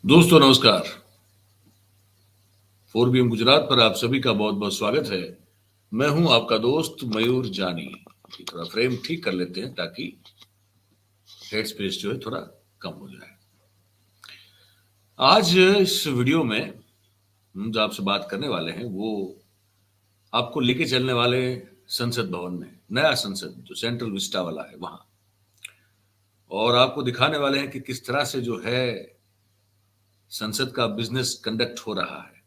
दोस्तों नमस्कार। 4BM गुजरात पर आप सभी का बहुत बहुत स्वागत है। मैं हूं आपका दोस्त मयूर जानी। थोड़ा फ्रेम ठीक कर लेते हैं ताकि हेड स्पेस जो है थोड़ा कम हो जाए। आज इस वीडियो में हम जो आपसे बात करने वाले हैं वो आपको लेके चलने वाले संसद भवन में, नया संसद जो सेंट्रल विस्टा वाला है वहां, और आपको दिखाने वाले हैं कि किस तरह से जो है संसद का बिजनेस कंडक्ट हो रहा है।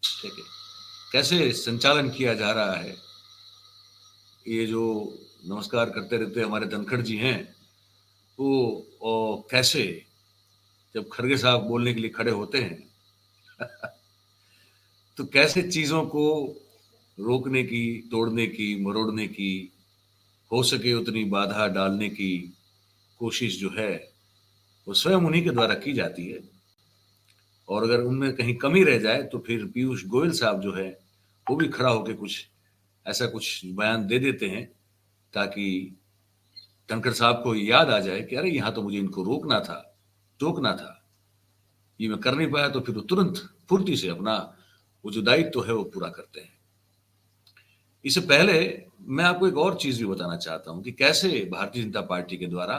ठीक है, कैसे संचालन किया जा रहा है। ये जो नमस्कार करते रहते हमारे धनखड़ जी हैं वो कैसे जब खड़गे साहब बोलने के लिए खड़े होते हैं तो कैसे चीजों को रोकने की, तोड़ने की, मरोड़ने की, हो सके उतनी बाधा डालने की कोशिश जो है वो स्वयं उन्हीं के द्वारा की जाती है। और अगर उनमें कहीं कमी रह जाए तो फिर पीयूष गोयल साहब जो है वो भी खड़ा होकर कुछ ऐसा कुछ बयान दे देते हैं ताकि धनखड़ साहब को याद आ जाए कि अरे यहाँ तो मुझे इनको रोकना था, टोकना था, ये मैं कर नहीं पाया। तो फिर वो तुरंत फुर्ती से अपना वो जो दायित्व है वो पूरा करते हैं। इससे पहले मैं आपको एक और चीज भी बताना चाहता हूं कि कैसे भारतीय जनता पार्टी के द्वारा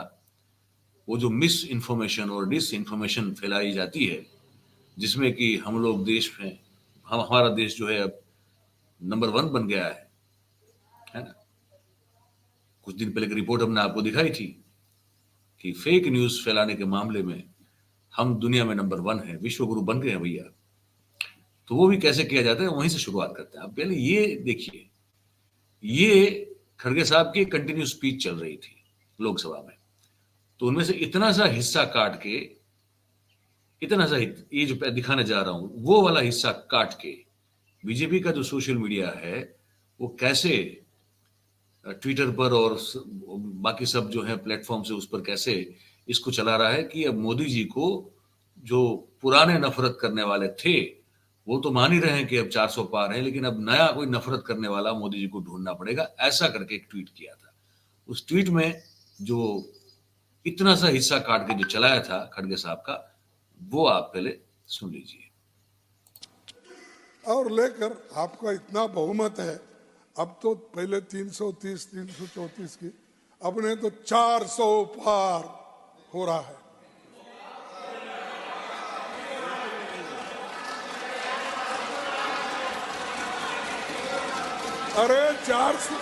वो जो मिस इन्फॉर्मेशन और डिस इन्फॉर्मेशन फैलाई जाती है, जिसमें कि हम लोग देश में, हमारा देश जो है अब नंबर 1 बन गया है ना। कुछ दिन पहले की रिपोर्ट हमने आपको दिखाई थी कि फेक न्यूज फैलाने के मामले में हम दुनिया में नंबर 1 है, विश्व गुरु बन गए हैं भैया। तो वो भी कैसे किया जाता है वहीं से शुरुआत करते हैं। आप पहले ये देखिए, ये खड़गे साहब की कंटिन्यू स्पीच चल रही थी लोकसभा में, तो उनमें से इतना सा हिस्सा काट के, इतना सा ये जो दिखाने जा रहा हूं वो वाला हिस्सा काट के बीजेपी का जो सोशल मीडिया है वो कैसे ट्विटर पर और बाकी सब जो है प्लेटफॉर्म से उस पर कैसे इसको चला रहा है कि अब मोदी जी को जो पुराने नफरत करने वाले थे वो तो मान ही रहे हैं कि अब 400 पार है, लेकिन अब नया कोई नफरत करने वाला मोदी जी को ढूंढना पड़ेगा, ऐसा करके एक ट्वीट किया था। उस ट्वीट में जो इतना सा हिस्सा काट के जो चलाया था खड़गे साहब का, वो आप पहले सुन लीजिए। और लेकर आपका इतना बहुमत है, अब तो पहले 330 334 की, अब ने तो 400 पार हो रहा है। अरे 400,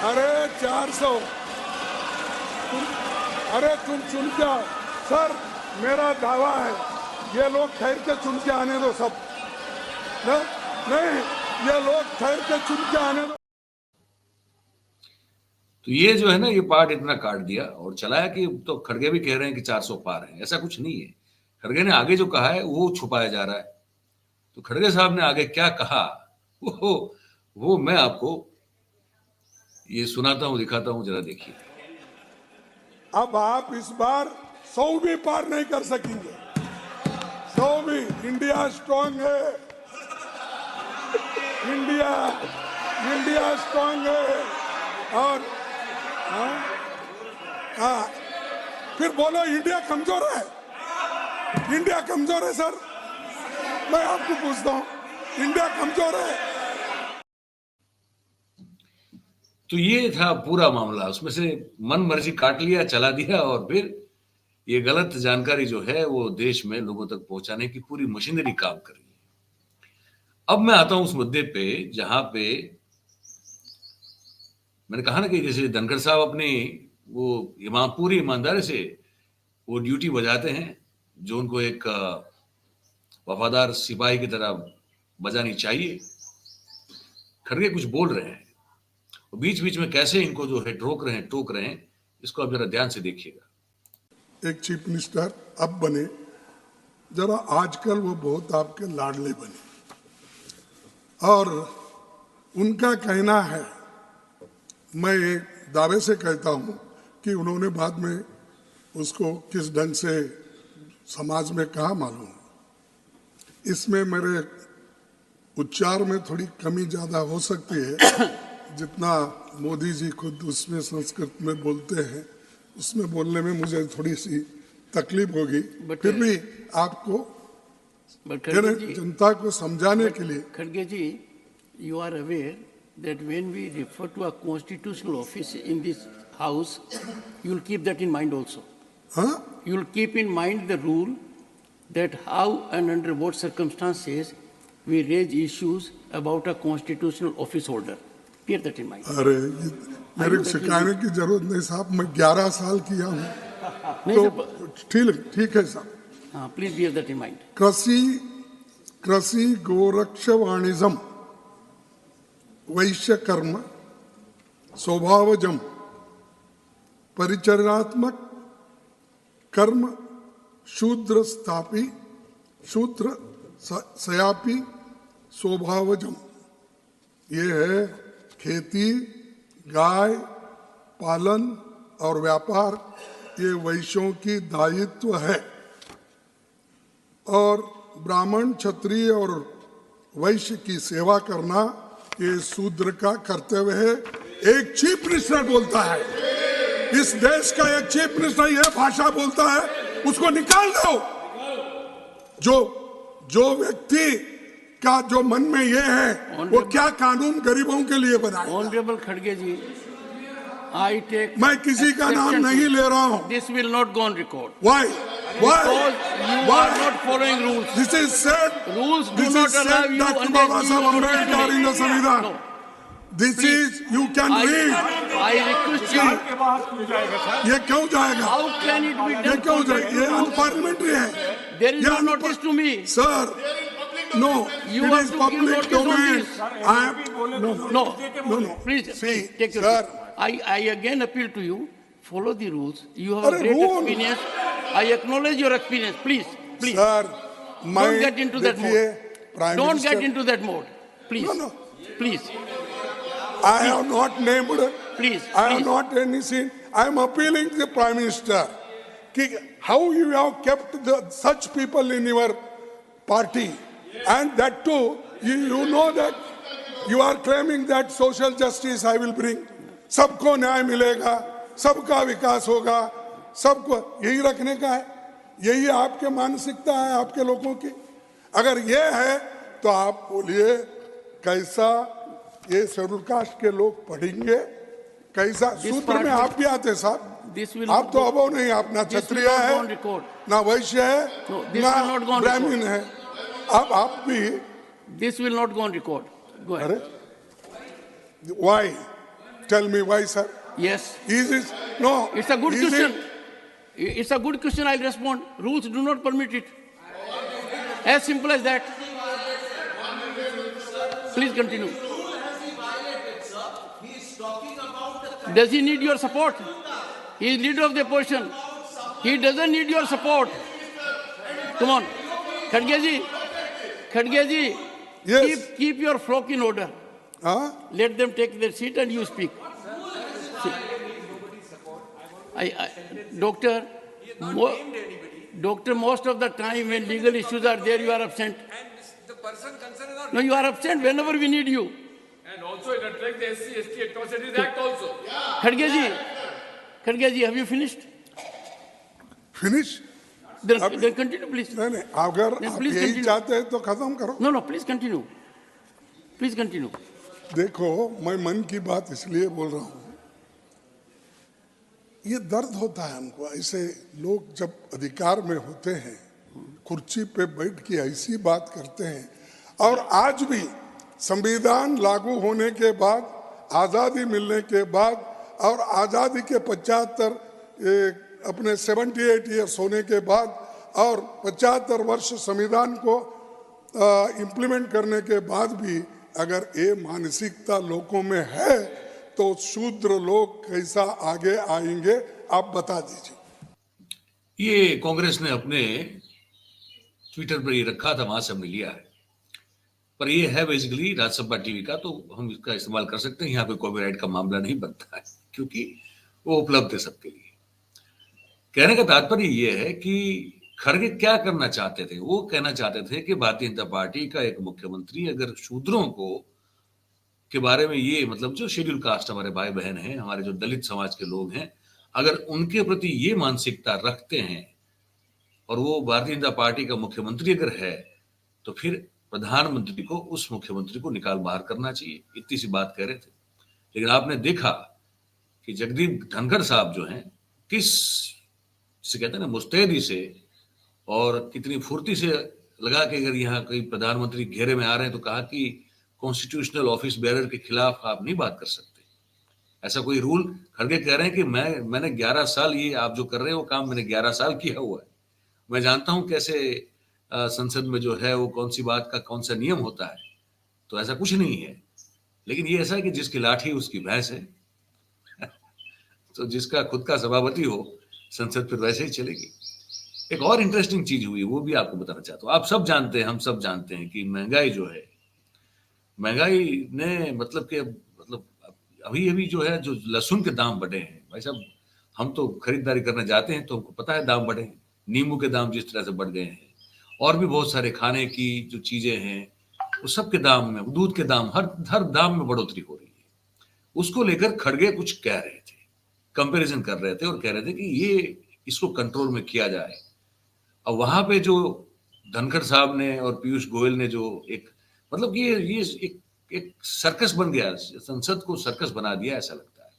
अरे 400, अरे तुम चुन के आओ सर, मेरा दावा है ये लोग ठहर के चुन के आने दो सब। नहीं, ये लोग ठहर के चुन के आने दो। तो ये जो है ना, ये पार्ट इतना काट दिया और चलाया कि तो खड़गे भी कह रहे हैं कि 400 पार है, ऐसा कुछ नहीं है। खड़गे ने आगे जो कहा है वो छुपाया जा रहा है। तो खड़गे साहब ने आगे क्या कहा वो मैं आपको ये सुनाता हूं, दिखाता हूं, जरा देखिए। अब आप इस बार 100 भी पार नहीं कर सकेंगे, 100 भी। इंडिया स्ट्रांग है, इंडिया स्ट्रांग है। और फिर बोलो इंडिया कमजोर है, इंडिया कमजोर है सर। मैं आपको पूछता हूं, इंडिया कमजोर है? तो ये था पूरा मामला, उसमें से मन मर्जी काट लिया, चला दिया, और फिर ये गलत जानकारी जो है वो देश में लोगों तक पहुंचाने की पूरी मशीनरी काम कर रही है। अब मैं आता हूं उस मुद्दे पे जहां पे मैंने कहा ना कि जैसे धनखड़ साहब अपनी वो पूरी ईमानदारी से वो ड्यूटी बजाते हैं जो उनको एक वफादार सिपाही की तरह बजानी चाहिए। खड़गे कुछ बोल रहे हैं, बीच बीच में कैसे इनको जो है टोक रहे हैं, इसको आप जरा ध्यान से देखिएगा। एक चीफ मिनिस्टर अब बने, जरा आजकल वो बहुत आपके लाडले बने, और उनका कहना है, मैं एक दावे से कहता हूं कि उन्होंने बाद में उसको किस ढंग से समाज में कहा मालूम, इसमें मेरे उच्चार में थोड़ी कमी ज्यादा हो सकती है। जितना मोदी जी खुद उसमें संस्कृत में बोलते हैं, उसमें बोलने में मुझे थोड़ी सी तकलीफ होगी, But, फिर भी आपको But जनता को समझाने के लिए Kharge ji, you are aware that when we refer to a constitutional office in this house, you will keep that in mind also. हाँ You will keep in mind the rule that how and under what circumstances we raise issues about a constitutional office holder. Keep that in mind. अरे मेरे को सिखाने की जरूरत नहीं साहब, मैं 11 साल किया हूँ, नहीं तो ठीक है साहब। हाँ, please bear that in mind. कृषि गोरक्ष वाणिज्यम वैश्य कर्म स्वभावजम परिचर्यात्मक कर्म शूद्र स्थापी शूद्र सयापी स्वभावजम। ये है खेती, गाय पालन और व्यापार, ये वैश्यों की दायित्व है। और ब्राह्मण क्षत्रिय और वैश्य की सेवा करना ये शूद्र का कर्तव्य है। एक चीफ मिनिस्टर बोलता है, इस देश का एक चीफ मिनिस्टर ये भाषा बोलता है, उसको निकाल दो। जो व्यक्ति का जो मन में ये है वो क्या कानून गरीबों के लिए बनाए। ऑनरेबल खड़गे जी, I take मैं किसी का नाम नहीं ले रहा हूँ। This will not go on record. Why? Because you are not following rules. This is said. Rules do This not is allow said you Dr. unless Baba you Saheb do Ambedkar in the it. Samvidhan. No. This is, you can read. I request you. ये क्यों जाएगा? How can it be ये done? क्यों जाएगा? ये unparliamentary है। There is ये no notice to me. Sir, no, You it have is to give public notice on domain. this. I am, no. Please, See, take your sir. seat. I again appeal to you. Follow the rules. You have Arre, a great rule. experience. I acknowledge your experience. Please. Sir, Don't get into that mode. Prime Don't Minister, get into that mode. Please. No. Please. I have not named. Please. I have Please. not anything. I am appealing to the Prime Minister. How you have kept such people in your party, and that too, you know that you are claiming that social justice I will bring. सबको न्याय मिलेगा, सबका विकास होगा, सबको यही रखने का है। यही आपके मानसिकता है आपके लोगों की। अगर ये है तो आप बोलिए कैसा ये शेड्यूल कास्ट के लोग पढ़ेंगे, कैसा सूत्र में आप भी आते साहब। आप तो अबो नहीं, आप ना क्षत्रिय है ना वैश्य है ना ब्राह्मण है, आप भी। This will not go on record. Go ahead. Why? Tell me why, sir. Yes. Is it no? It's a good is question. It's a good question. I'll respond. Rules do not permit it. As simple as that. Please continue. Does he need your support? He is leader of the opposition. He doesn't need your support. Come on. Khadge ji, Yes. keep your flock in order. Huh? Let them take their seat and you speak. Doctor, most of the time when legal issues are there, you are absent. And the person concerned is not. No, you are absent whenever we need you. And also it attracts the SC/ST Atrocities Act also. Khadge ji, have you finished? Finish? Then continue, please. नहीं, अगर Then आप please यही continue. चाहते हैं तो खत्म करो। No, please continue. Please continue. देखो, मैं मन की बात इसलिए बोल रहा हूँ, ये दर्द होता है हमको। ऐसे लोग जब अधिकार में होते हैं, कुर्सी पे बैठ के ऐसी बात करते हैं, और आज भी संविधान लागू होने के बाद, आज़ादी मिलने के बाद और आज़ादी के 75 अपने 78 ईयर्स होने के बाद और 75 वर्ष संविधान को इम्प्लीमेंट करने के बाद भी अगर ये मानसिकता लोगों में है तो शूद्र लोग कैसा आगे आएंगे, आप बता दीजिए। ये कांग्रेस ने अपने ट्विटर पर ये रखा था, वहां से हमने लिया है, पर ये है बेसिकली राज्यसभा टीवी का, तो हम इसका इस्तेमाल कर सकते हैं। यहाँ पे कॉपीराइट का मामला नहीं बनता है क्योंकि वो उपलब्ध है सबके लिए। कहने का तात्पर्य ये है कि खड़गे क्या करना चाहते थे? वो कहना चाहते थे कि भारतीय जनता पार्टी का एक मुख्यमंत्री अगर शूद्रों को के बारे में ये मतलब जो शेड्यूल कास्ट हमारे भाई बहन हैं, हमारे जो दलित समाज के लोग हैं, अगर उनके प्रति ये मानसिकता रखते हैं और वो भारतीय जनता पार्टी का मुख्यमंत्री अगर है तो फिर प्रधानमंत्री को उस मुख्यमंत्री को निकाल बाहर करना चाहिए, इतनी सी बात कह रहे थे। लेकिन आपने देखा कि जगदीप धनखड़ साहब जो हैं किस से कहते हैं ना मुस्तैदी से और कितनी फुर्ती से लगा कि अगर यहाँ कोई प्रधानमंत्री घेरे में आ रहे हैं तो कहा कि कॉन्स्टिट्यूशनल ऑफिस बेरर के खिलाफ आप नहीं बात कर सकते, ऐसा कोई रूल। खड़गे कह रहे हैं कि मैंने 11 साल, ये आप जो कर रहे हैं वो काम मैंने 11 साल किया हुआ है, मैं जानता हूं कैसे संसद में जो है वो कौन सी बात का कौन सा नियम होता है। तो ऐसा कुछ नहीं है। लेकिन ये ऐसा है कि जिसकी लाठी उसकी भैंस है तो जिसका खुद का सभापति हो संसद फिर वैसे ही चलेगी। एक और इंटरेस्टिंग चीज हुई, वो भी आपको बताना चाहता हूँ। आप सब जानते हैं, हम सब जानते हैं कि महंगाई जो है, महंगाई ने मतलब अभी अभी जो है, जो लहसुन के दाम बढ़े हैं भाई साहब, हम तो खरीदारी करने जाते हैं तो हमको पता है दाम बढ़े हैं। नींबू के दाम जिस तरह से बढ़ गए हैं और भी बहुत सारे खाने की जो चीजें हैं वो सब के दाम में, दूध के दाम, हर दाम में बढ़ोतरी हो रही है। उसको लेकर खड़गे कुछ कह रहे थे, कंपैरिजन कर रहे थे और कह रहे थे कि ये इसको कंट्रोल में किया जाए। और वहां पे जो धनखड़ साहब ने और पीयूष गोयल ने जो एक मतलब ये एक सर्कस बन गया, संसद को सर्कस बना दिया ऐसा लगता है।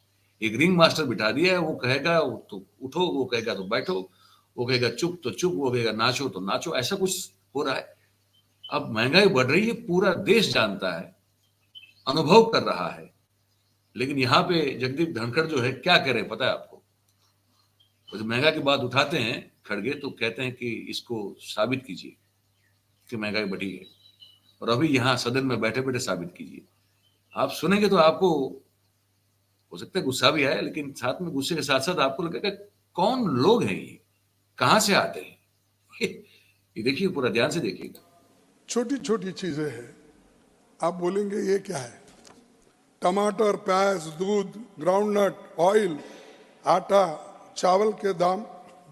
एक रिंग मास्टर बिठा दिया है, वो कहेगा तो उठो, वो कहेगा तो बैठो, वो कहेगा चुप तो चुप, वो कहेगा नाचो तो नाचो, ऐसा कुछ हो रहा है। अब महंगाई बढ़ रही है, पूरा देश जानता है, अनुभव कर रहा है। लेकिन यहाँ पे जगदीप धनखड़ जो है क्या कह रहे हैं पता है आपको? तो जब महंगाई की बात उठाते हैं खड़गे तो कहते हैं कि इसको साबित कीजिए कि महंगाई बढ़ी है, और अभी यहाँ सदन में बैठे बैठे साबित कीजिए। आप सुनेंगे तो आपको हो सकता है गुस्सा भी आए, लेकिन साथ में गुस्से के साथ साथ आपको लगेगा कौन लोग हैं ये, कहां से आते हैं ये देखिए, पूरा ध्यान से देखिएगा। छोटी छोटी चीजें हैं, आप बोलेंगे ये क्या है? टमाटर, प्याज, दूध, ग्राउंडनट, ऑयल, आटा, चावल के दाम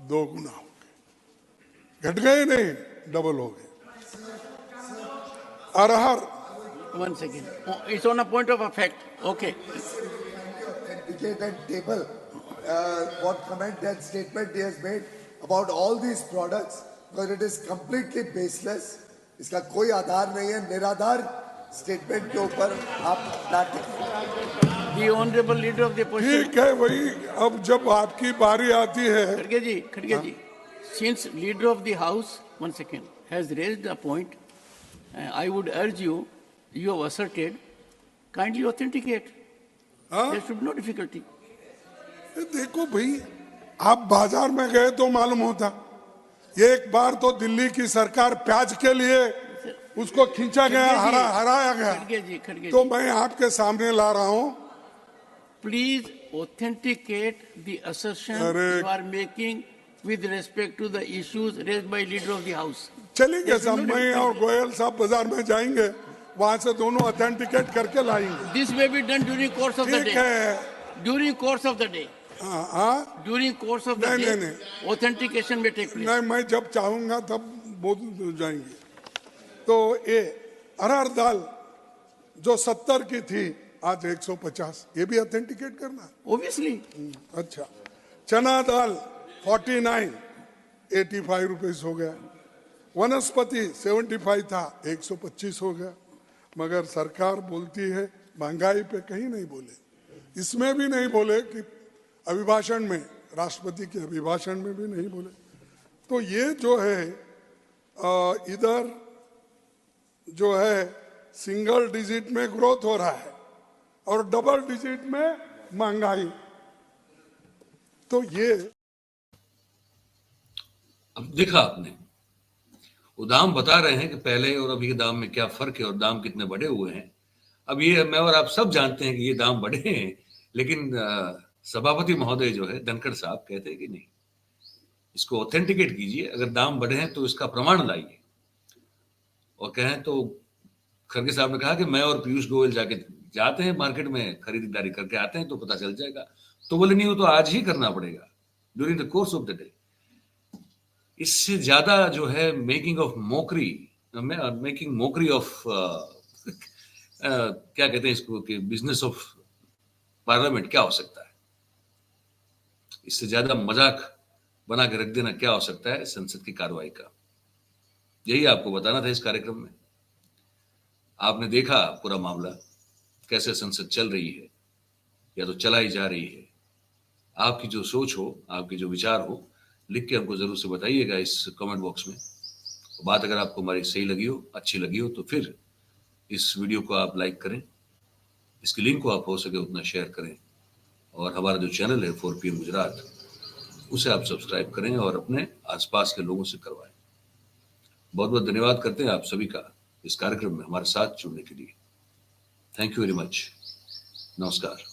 2 गुना हो गए, घट गए नहीं, डबल हो गए। अरहर, 1 second. Oh, it's on a point of effect. Okay. Indicate that table, what comment that statement he has made about all these products, because it is completely baseless. इसका कोई आधार नहीं है, निराधार स्टेटमेंट के ऊपर आप लाते। The honorable leader of the opposition. ठीक है भाई, अब जब आपकी बारी आती है। Khadge ji, since leader of the house, 1 second, has raised a point, I would urge you, you have asserted, kindly authenticate. हाँ? There should be no difficulty. देखो भाई, आप बाजार में गए तो मालूम होता। एक बार तो दिल्ली की सरकार प्याज के लिए उसको खींचा गया, हराया गया। खड़गे जी, तो मैं आपके सामने ला रहा हूं। Please authenticate the assertion you are making with respect to the issues raised by leader of the house. चलेंगे साहब, मैं और गोयल साहब बाजार में जाएंगे, वहां से दोनों ऑथेंटिकेट करके लाएंगे। This may be done during course of the ठीक day. है। During course of the day. हाँ, During course of the नहीं, day, authentication may take place. नहीं, मैं जब चाहूंगा तब बोल जाएंगे। तो ये अरहर दाल जो 70 की थी आज 150, ये भी ऑथेंटिकेट करना। Obviously. अच्छा, चना दाल 49, 85 रुपीस हो गया। वनस्पति 75 था, 125 हो गया। मगर सरकार बोलती है महंगाई पे कहीं नहीं बोले, इसमें भी नहीं बोले कि अभिभाषण में, राष्ट्रपति के अभिभाषण में भी नहीं बोले। तो ये जो है इधर जो है सिंगल डिजिट में ग्रोथ हो रहा है और डबल डिजिट में महंगाई। तो ये अब देखा आपने, वो दाम बता रहे हैं कि पहले और अभी के दाम में क्या फर्क है और दाम कितने बढ़े हुए हैं। अब ये मैं और आप सब जानते हैं कि ये दाम बढ़े हैं, लेकिन सभापति महोदय जो है धनखड़ साहब कहते हैं कि नहीं, इसको ऑथेंटिकेट कीजिए, अगर दाम बढ़े हैं तो इसका प्रमाण लाइए। और कहें तो खड़गे साहब ने कहा कि मैं और पीयूष गोयल जाते हैं मार्केट में, खरीदारी करके आते हैं तो पता चल जाएगा। तो बोले नहीं, हो तो आज ही करना पड़ेगा during the course of the day. इससे ज्यादा जो है मेकिंग मोकरी ऑफ क्या कहते हैं इसको, कि बिजनेस ऑफ पार्लियामेंट क्या हो सकता है? इससे ज्यादा मजाक बना के रख देना क्या हो सकता है संसद की कार्रवाई का। यही आपको बताना था इस कार्यक्रम में। आपने देखा पूरा मामला कैसे संसद चल रही है या तो चलाई जा रही है। आपकी जो सोच हो, आपके जो विचार हो, लिख के हमको जरूर से बताइएगा इस कमेंट बॉक्स में। बात अगर आपको हमारी सही लगी हो, अच्छी लगी हो, तो फिर इस वीडियो को आप लाइक करें, इसकी लिंक को आप हो सके उतना शेयर करें, और हमारा जो चैनल है 4 PM गुजरात, उसे आप सब्सक्राइब करें और अपने आसपास के लोगों से करवाएं। बहुत बहुत धन्यवाद करते हैं आप सभी का इस कार्यक्रम में हमारे साथ जुड़ने के लिए। Thank you very much. नमस्कार।